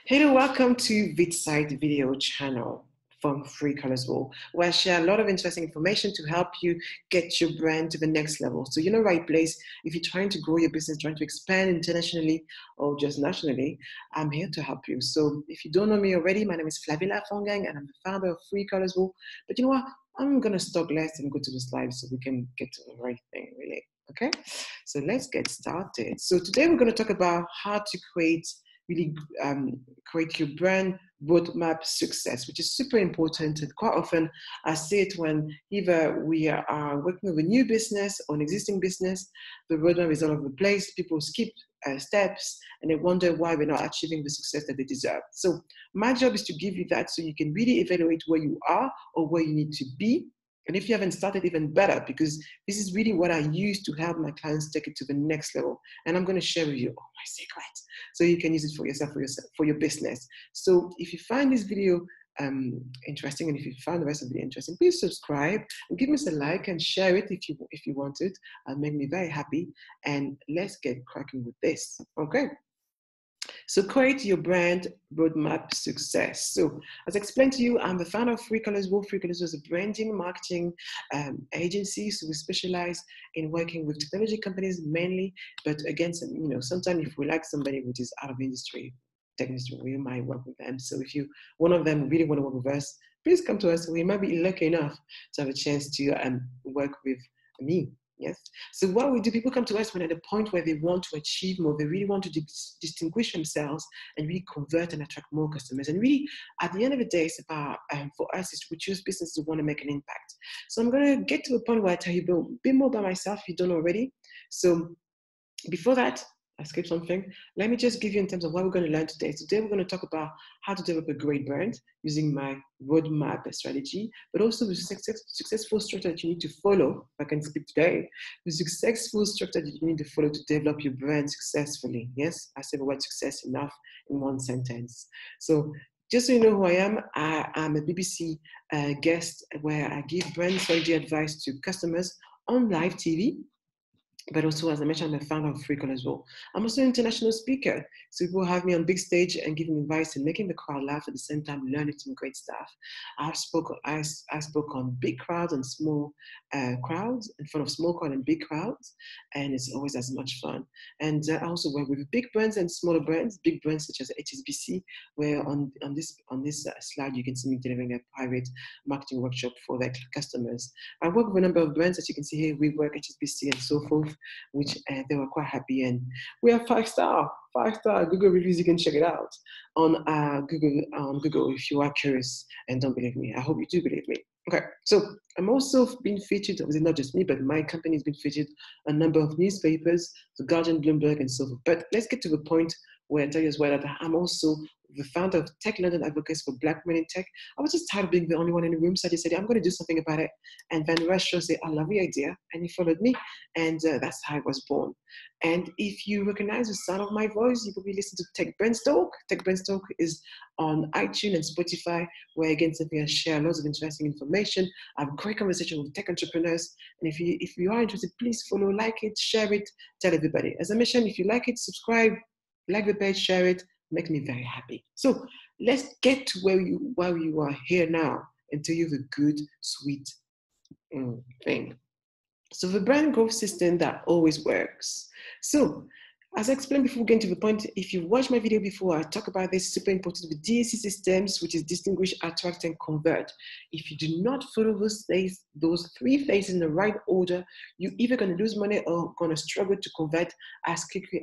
Hello, welcome to Vidside video channel from Free Colors Wall, where I share a lot of interesting information to help you get your brand to the next level. So you're in the right place. If you're trying to grow your business, trying to expand internationally or just nationally, I'm here to help you. So if you don't know me already, my name is Flavilla Fongang and I'm the founder of Free Colors Wall. But you know what? I'm going to stop less and go to the slides so we can get to the right thing, really. Okay, so let's get started. So today we're going to talk about how to really create your brand roadmap success, which is super important. And quite often I see it when either we are working with a new business or an existing business, the roadmap is all over the place. People skip steps and they wonder why we're not achieving the success that they deserve. So my job is to give you that so you can really evaluate where you are or where you need to be. And if you haven't started, even better, because this is really what I use to help my clients take it to the next level. And I'm going to share with you all my secrets so you can use it for yourself, for your business. So if you find this video interesting, and if you found the rest of the video interesting, please subscribe and give us a like and share it if you want it. It'll make me very happy. And let's get cracking with this. Okay. So create your brand roadmap success. So as I explained to you, I'm the founder of Free Colors Wall. Free Colors is a branding marketing agency. So we specialize in working with technology companies mainly, but again, sometimes if we like somebody which is out of industry, tech industry, we might work with them. So if you, one of them really want to work with us, please come to us. We might be lucky enough to have a chance to work with me. Yes. So what we do, people come to us when at a point where they want to achieve more, they really want to distinguish themselves and really convert and attract more customers. And really, at the end of the day, it's about, for us, is we choose business to want to make an impact. So I'm going to get to a point where I tell you a bit more about myself if you don't already. So before that, I skipped something. Let me just give you in terms of what we're going to learn today. Today, we're going to talk about how to develop a great brand using my roadmap strategy, but also the successful structure that you need to follow. If I can speak today, the successful structure that you need to follow to develop your brand successfully. Yes, I said the word success enough in one sentence. So just so you know who I am a BBC guest where I give brand strategy advice to customers on live TV. But also, as I mentioned, I'm the founder of Free Colors Wall. I'm also an international speaker. So people have me on big stage and giving advice and making the crowd laugh at the same time, learning some great stuff. I spoke on big crowds and small crowds, in front of small crowds and big crowds, and it's always as much fun. And I also work with big brands and smaller brands, big brands such as HSBC, where on this slide you can see me delivering a private marketing workshop for their customers. I work with a number of brands, as you can see here, WeWork, HSBC, and so forth, which they were quite happy. And we have 5-star Google reviews. You can check it out on Google if you are curious and don't believe me. I hope you do believe me. Okay, so I'm also been featured, obviously not just me, but my company has been featured a number of newspapers, The Guardian, Bloomberg, and so forth. But let's get to the point where I tell you as well that I'm also the founder of Tech London Advocates for Black Women in Tech. I was just tired of being the only one in the room, so I decided I'm going to do something about it. And Van Rush said, I love the idea, and he followed me, and that's how I was born. And if you recognize the sound of my voice, you probably listen to Tech Brands Talk. Tech Brands Talk is on iTunes and Spotify, where again, something I share lots of interesting information. I have a great conversation with tech entrepreneurs. And if you are interested, please follow, like it, share it, tell everybody. As I mentioned, if you like it, subscribe, like the page, share it. Makes me very happy. So let's get to where you are here now and tell you the good, sweet thing. So the brand growth system that always works. So as I explained before getting to the point, if you've watched my video before, I talk about this super important with D.A.C systems, which is distinguish, attract, and convert. If you do not follow those 3 phases in the right order, you're either going to lose money or going to struggle to convert as quickly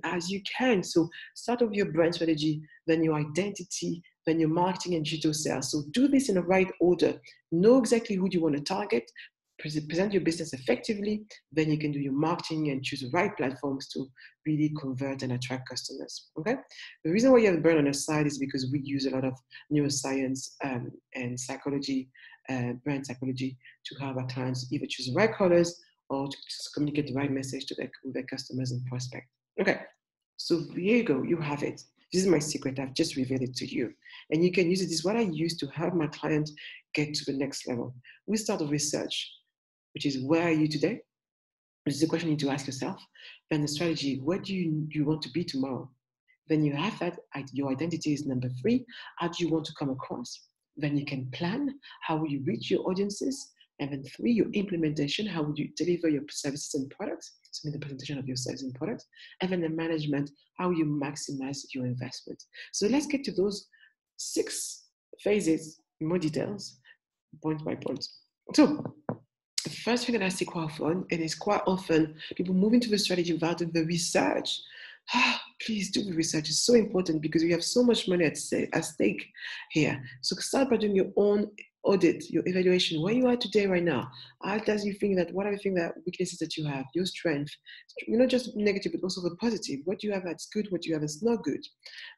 as you can. So start with your brand strategy, then your identity, then your marketing and digital sales. So do this in the right order. Know exactly who you want to target, present your business effectively, then you can do your marketing and choose the right platforms to really convert and attract customers. Okay. The reason why you have a brand on your side is because we use a lot of neuroscience and psychology, brand psychology, to have our clients either choose the right colors or to communicate the right message to their customers and prospects. Okay. So here you go. You have it. This is my secret. I've just revealed it to you. And you can use it. This is what I use to help my client get to the next level. We start with research, which is where are you today? Which is the question you need to ask yourself. Then the strategy, where do you want to be tomorrow? Then you have that, your identity is number 3. How do you want to come across? Then you can plan, how will you reach your audiences? And then 3, your implementation, how would you deliver your services and products? So the presentation of your services and products. And then the management, how you maximize your investment. So let's get to those 6 phases in more details, point by point. So the first thing that I see quite often, and it's quite often people move into the strategy without doing the research. Please do the research. It's so important because we have so much money at stake here. So start by doing your own audit, your evaluation, where you are today right now. How does you think that, what are the things that weaknesses that you have, your strength, not just negative, but also the positive. What do you have that's good, what do you have that's not good.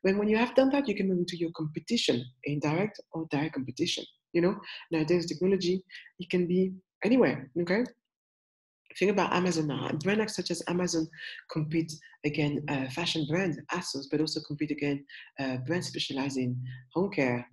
When you have done that, you can move into your competition, indirect or direct competition. Nowadays technology, it can be anywhere, okay? Think about Amazon now. Brands such as Amazon compete against fashion brands, ASOS, but also compete against brands specialized in home care.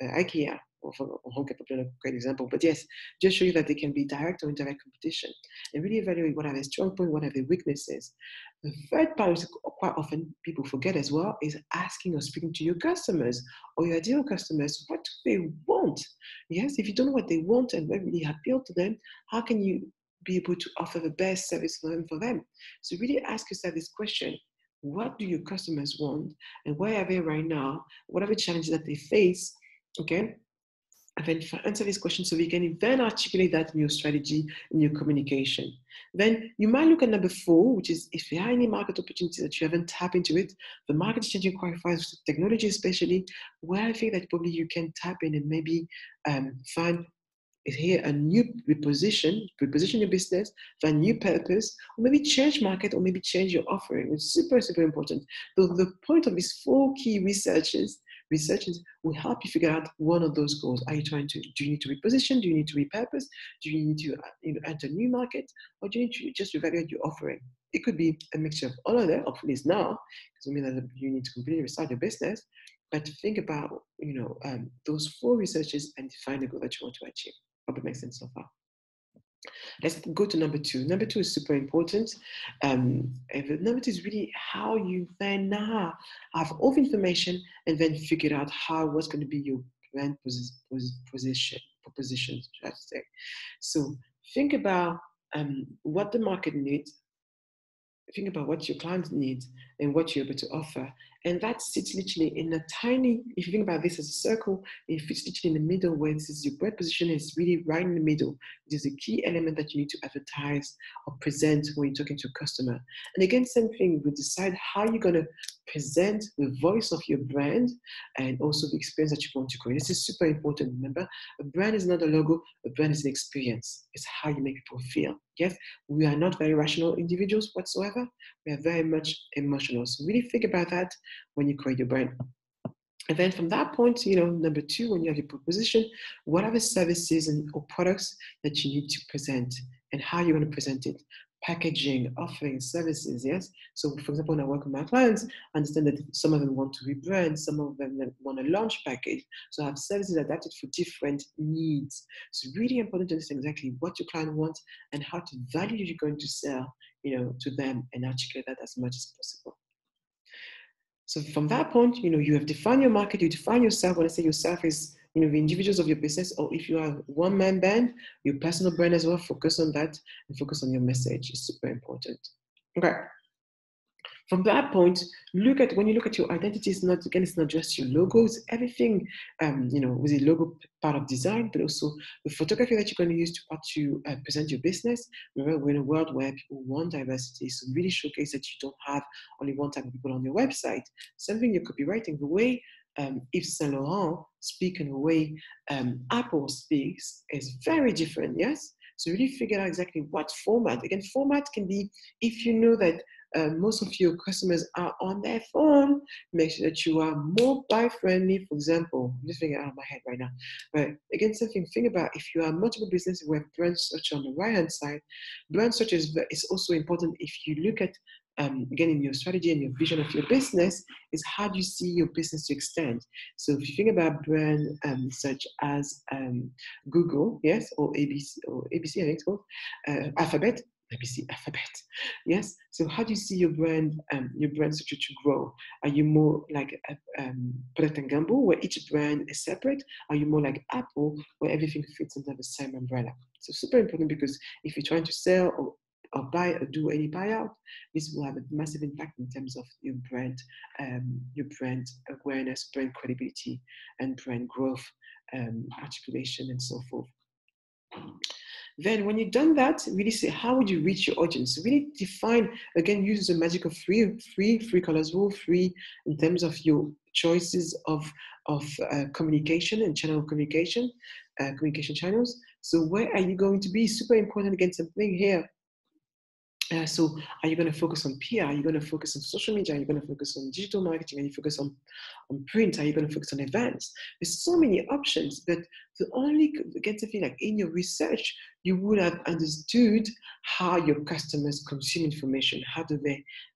IKEA, or home care, probably a great example. But yes, just show you that they can be direct or indirect competition, and really evaluate what are their strong points, what are their weaknesses. The third part, is quite often people forget as well, is asking or speaking to your customers or your ideal customers. What do they want? Yes, if you don't know what they want and what really appeal to them, how can you be able to offer the best service for them? So really ask yourself this question: what do your customers want, and where are they right now? What are the challenges that they face? Okay. And then answer this question so we can then articulate that in your strategy, in your communication. Then you might look at number 4, which is if there are any market opportunities that you haven't tapped into it, the market is changing quite fast, with technology especially, where I think that probably you can tap in and maybe find here a new reposition your business for a new purpose, or maybe change market, or maybe change your offering. It's super, super important. The point of these 4 key researches will help you figure out one of those goals. Are you trying to, do you need to reposition? Do you need to repurpose? Do you need to enter a new market? Or do you need to just evaluate your offering? It could be a mixture of all of that. Hopefully it's now, because I mean that you need to completely restart your business. But think about those 4 researches and define the goal that you want to achieve. Hope it makes sense so far. Let's go to number 2. Number 2 is super important. And the number 2 is really how you then now have all the information and then figure out what's going to be your brand proposition, should I say. So think about what the market needs. Think about what your client needs and what you're able to offer. And that sits literally in a tiny, if you think about this as a circle, it fits literally in the middle, where this is your brand position is really right in the middle. It is a key element that you need to advertise or present when you're talking to a customer. And again, same thing, we decide how you're going to present the voice of your brand and also the experience that you want to create. This is super important. Remember, a brand is not a logo, a brand is an experience. It's how you make people feel. Yes, we are not very rational individuals whatsoever. We are very much emotional. So really think about that when you create your brand. And then from that point, number 2, when you have your proposition, what are the services or products that you need to present and how you're going to present it? Packaging, offering, services, yes? So for example, when I work with my clients, I understand that some of them want to rebrand, some of them want a launch package. So I have services adapted for different needs. So really important to understand exactly what your client wants and how to value you're going to sell, to them, and articulate that as much as possible. So from that point, you have defined your market, you define yourself. When I say yourself is, the individuals of your business, or if you are a one-man band, your personal brand as well, focus on that and focus on your message. It's super important. Okay. From that point, when you look at your identity, it's not just your logo, it's everything, with the logo part of design, but also the photography that you're going to use to present your business. Remember, we're in a world where people want diversity, so really showcase that you don't have only one type of people on your website. Something your copywriting, the way Yves Saint Laurent speaks and the way Apple speaks is very different, yes? So really figure out exactly what format. Again, format can be, if you know that most of your customers are on their phone, make sure that you are mobile friendly. For example, I'm just thinking out of my head right now. But again, something, think about if you are multiple businesses where brand search on the right hand side, brand search is also important. If you look at again, in your strategy and your vision of your business, is how do you see your business to extend? So if you think about brand such as Google, yes, or ABC, I think it's called, Alphabet, let me see, alphabet. Yes. So how do you see your brand structure to grow? Are you more like Procter and Gamble, where each brand is separate? Are you more like Apple, where everything fits under the same umbrella? So super important, because if you're trying to sell or buy or do any buyout, this will have a massive impact in terms of your brand awareness, brand credibility, and brand growth, articulation, and so forth. Then when you've done that, really say, how would you reach your audience? Really define, again, use the magic of free colors rule, free in terms of your choices of communication and channel of communication, communication channels. So where are you going to be? Super important, again, something here. So are you going to focus on PR? Are you going to focus on social media? Are you going to focus on digital marketing? Are you focus on print? Are you going to focus on events? There's so many options, but the only, again, something like in your research, you would have understood how your customers consume information,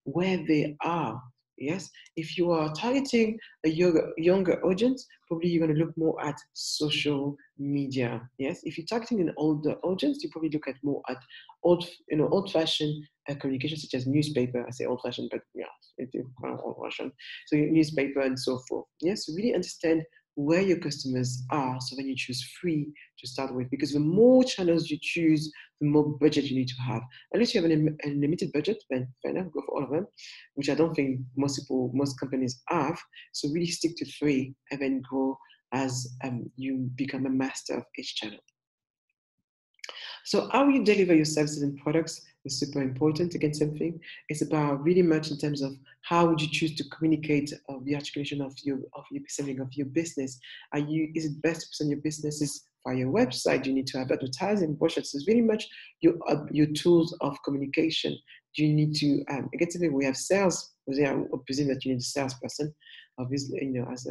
where they are. Yes, if you are targeting a younger audience, probably you're going to look more at social media. Yes, if you're targeting an older audience, you probably look at more at old-fashioned communication, such as newspaper. I say old-fashioned, but yeah, it's old-fashioned. So newspaper and so forth. Yes, so really understand where your customers are, so then you choose free to start with, because the more channels you choose, the more budget you need to have. Unless you have an unlimited budget, then fair enough, go for all of them, which I don't think most companies have. So really stick to free and then grow as you become a master of each channel. So how you deliver your services and products is super important. Again, something it's about really much in terms of how would you choose to communicate the articulation of your selling of your business. Is it best to present your businesses via your website? Do you need to have advertising, brochures? It's really much your tools of communication. Do you need to again, something we have sales? I presume that you need a salesperson, obviously, as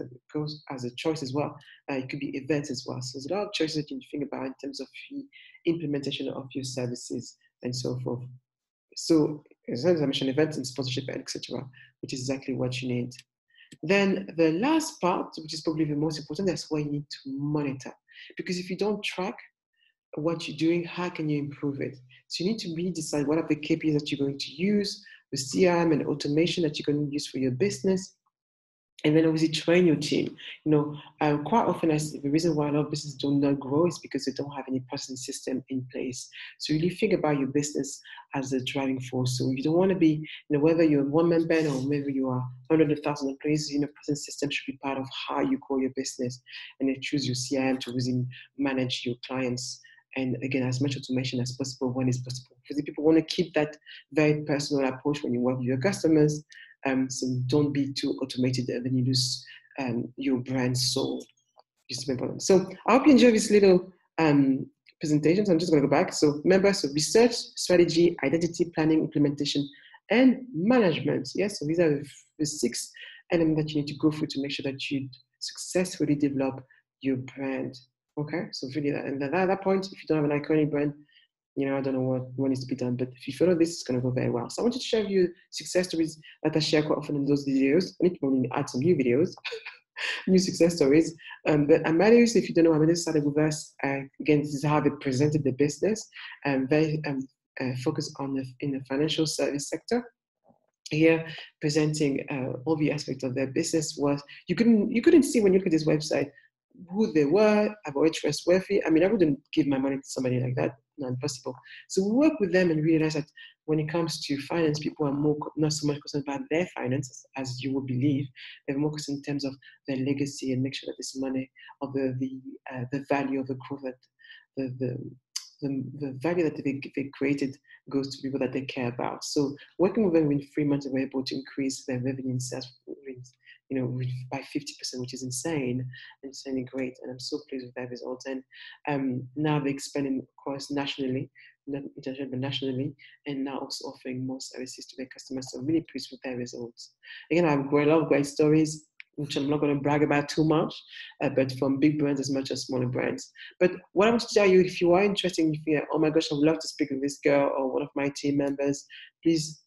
a choice as well. It could be events as well. So there's a lot of choices that you need to think about in terms of the implementation of your services and so forth. So as I mentioned, events and sponsorship, etc., which is exactly what you need. Then the last part, which is probably the most important, that's why you need to monitor. Because if you don't track what you're doing, how can you improve it? So you need to really decide what are the KPIs that you're going to use, the CRM and automation that you're going to use for your business. And then obviously train your team. Quite often the reason why a lot of businesses do not grow is because they don't have any process system in place. So really think about your business as a driving force. So you don't want to be, whether you're a one-man band or whether you are 100,000 employees, process system should be part of how you grow your business. And then choose your CRM to really manage your clients. And again, as much automation as possible when it's possible. Because people want to keep that very personal approach when you work with your customers. So don't be too automated, and then you lose your brand soul. Just important. So I hope you enjoy this little presentation. So I'm just going to go back. So remember, research, strategy, identity, planning, implementation, and management. Yes, so these are the 6 elements that you need to go through to make sure that you successfully develop your brand. Okay, so really, and at that point, if you don't have an iconic brand, I don't know what needs to be done, but if you follow this, it's going to go very well. So I wanted to share with you success stories that I share quite often in those videos. I need to probably add some new videos, new success stories. But Amadeus, if you don't know, Amadeus started with us. Again, this is how they presented the business, very focused in the financial service sector. Here, presenting all the aspects of their business was you couldn't see when you look at this website who they were, about trustworthy. I mean, I wouldn't give my money to somebody like that. Not impossible. So we work with them and realize that when it comes to finance, people are not so much concerned about their finances as you would believe. They're more concerned in terms of their legacy and make sure that this money or the value of the growth that the value that they created goes to people that they care about. So working with them within 3 months, they were able to increase their revenue and sales by 50%, which is insanely great. And I'm so pleased with that result. And now they're expanding, of course, nationally, not internationally, but nationally, and now also offering more services to their customers. So I'm really pleased with their results. Again, I have a lot of great stories, which I'm not going to brag about too much, but from big brands as much as smaller brands. But what I want to tell you, if you are interested, if you oh my gosh, I would love to speak with this girl or one of my team members, please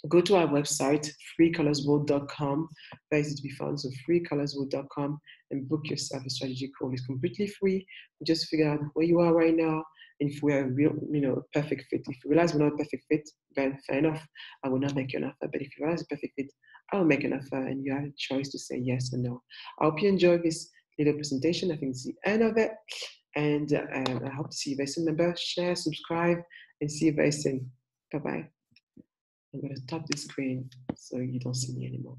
go to our website, freecolorsworld.com. Very easy to be found. So freecolorsworld.com and book yourself a strategy call. It's completely free. Just figure out where you are right now And if we're a real, perfect fit, if you realize we're not a perfect fit, then fair enough, I will not make you an offer. But if you realize a perfect fit, I will make an offer, and you have a choice to say yes or no. I hope you enjoyed this little presentation. I think it's the end of it. And I hope to see you very soon. Remember, share, subscribe, and see you very soon. Bye-bye. I'm going to stop the screen so you don't see me anymore.